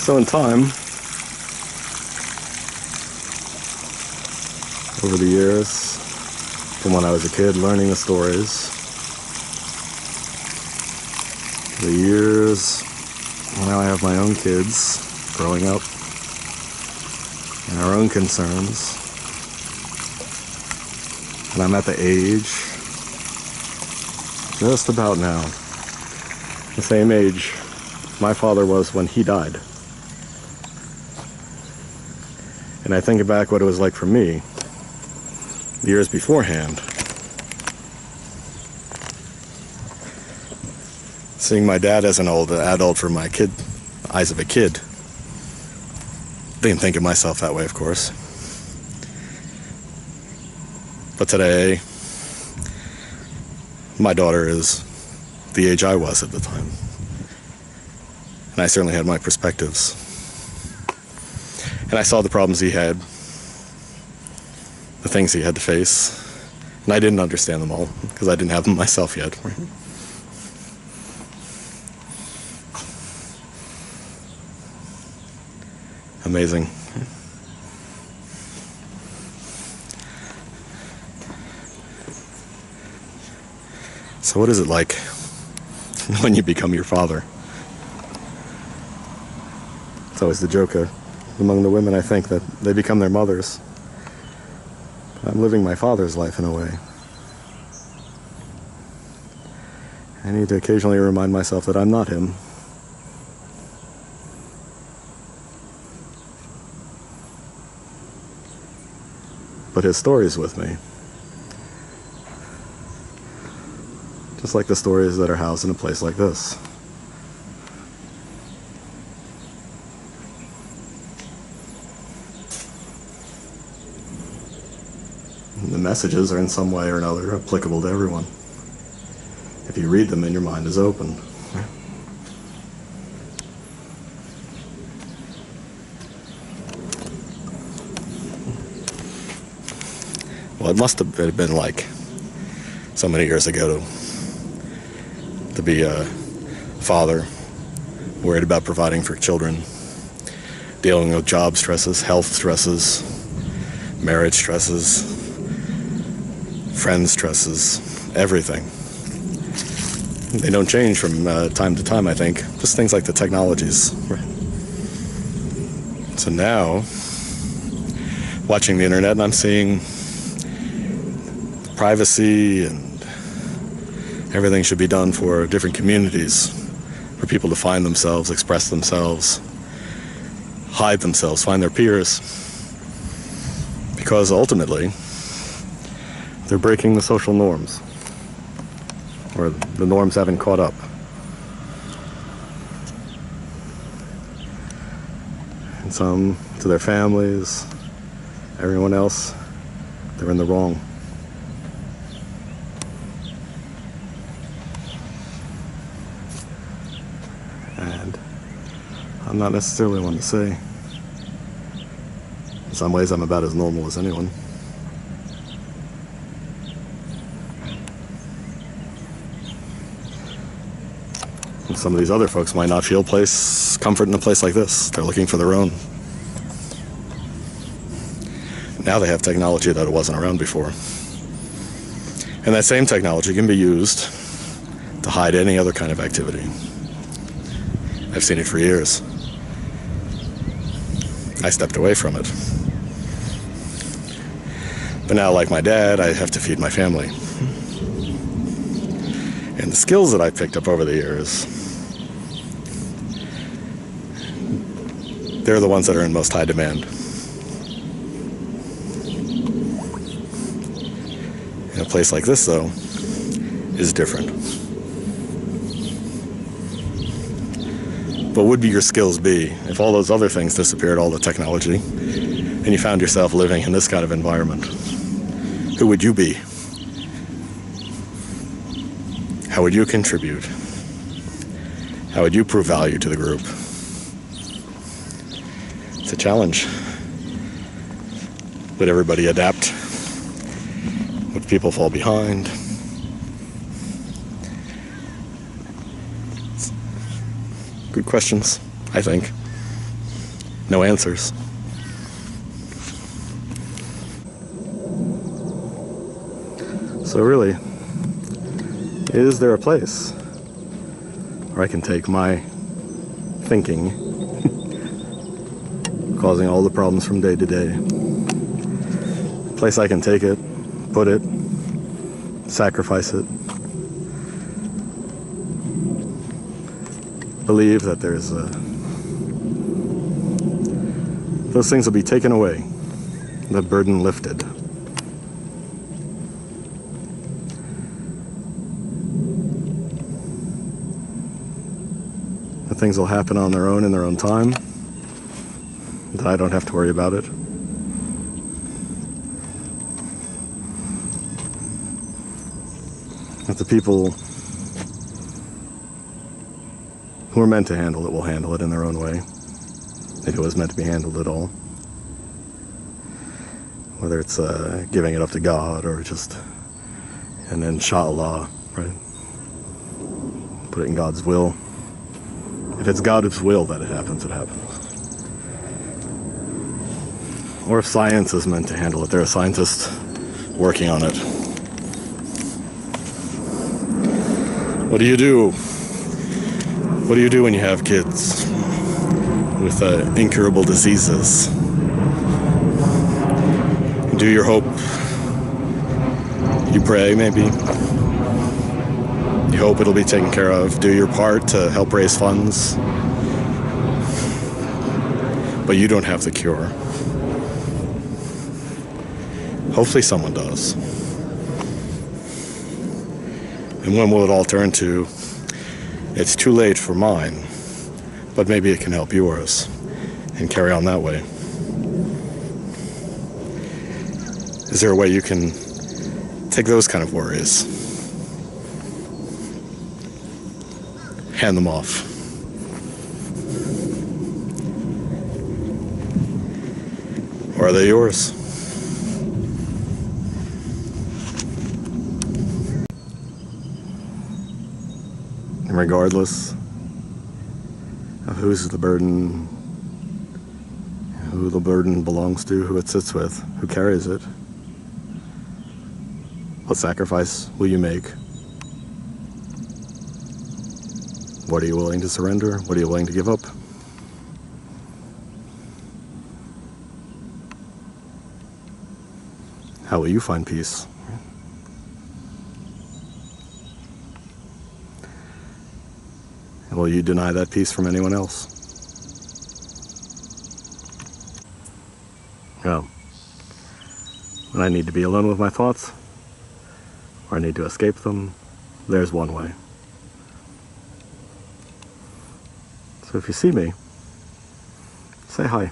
So in time, over the years, from when I was a kid learning the stories, the years, now I have my own kids growing up, and our own concerns, and I'm at the age, just about now, the same age my father was when he died. And I think back what it was like for me years beforehand, seeing my dad as an old adult from my eyes of a kid. Didn't think of myself that way, of course. But today, my daughter is the age I was at the time. And I certainly had my perspectives. And I saw the problems he had, the things he had to face. And I didn't understand them all, because I didn't have them myself yet. Amazing. So what is it like when you become your father? It's always the joke among the women, I think, that they become their mothers. I'm living my father's life in a way. I need to occasionally remind myself that I'm not him. But his story's with me. Just like the stories that are housed in a place like this. And the messages are in some way or another applicable to everyone. If you read them and your mind is open. Well, it must have been like so many years ago to be a father, worried about providing for children, dealing with job stresses, health stresses, marriage stresses, friend stresses, everything. They don't change from time to time, I think. Just things like the technologies. So now, watching the internet, and I'm seeing privacy and everything should be done for different communities, for people to find themselves, express themselves, hide themselves, find their peers. Because ultimately, they're breaking the social norms, or the norms haven't caught up. And some to their families, everyone else, they're in the wrong. And I'm not necessarily one to say. In some ways, I'm about as normal as anyone. And some of these other folks might not feel comfort in a place like this. They're looking for their own. Now they have technology that wasn't around before. And that same technology can be used to hide any other kind of activity. I've seen it for years. I stepped away from it. But now, like my dad, I have to feed my family. And the skills that I picked up over the years, they're the ones that are in most high demand. In a place like this, though, is different. What would your skills be if all those other things disappeared, all the technology, and you found yourself living in this kind of environment? Who would you be? How would you contribute? How would you prove value to the group? It's a challenge. Would everybody adapt? Would people fall behind? Good questions, I think. no answers. So really, is there a place where I can take my thinking, causing all the problems from day to day, a place I can take it, put it, sacrifice it, believe that those things will be taken away, the burden lifted. The things will happen on their own in their own time, that I don't have to worry about it. That the people who are meant to handle it will handle it in their own way, if it was meant to be handled at all. Whether it's giving it up to God or just, and inshallah, right? Put it in God's will. If it's God's will that it happens, it happens. Or if science is meant to handle it, there are scientists working on it. What do you do? What do you do when you have kids with incurable diseases? Do your hope. You pray, maybe. You hope it'll be taken care of. Do your part to help raise funds. But you don't have the cure. Hopefully someone does. And when will it all turn to, it's too late for mine, but maybe it can help yours, and carry on that way? Is there a way you can take those kind of worries, hand them off, or are they yours? And regardless of whose the burden, who the burden belongs to, who it sits with, who carries it, what sacrifice will you make? What are you willing to surrender? What are you willing to give up? How will you find peace? And will you deny that peace from anyone else? No. When I need to be alone with my thoughts, or I need to escape them, there's one way. So if you see me, say hi.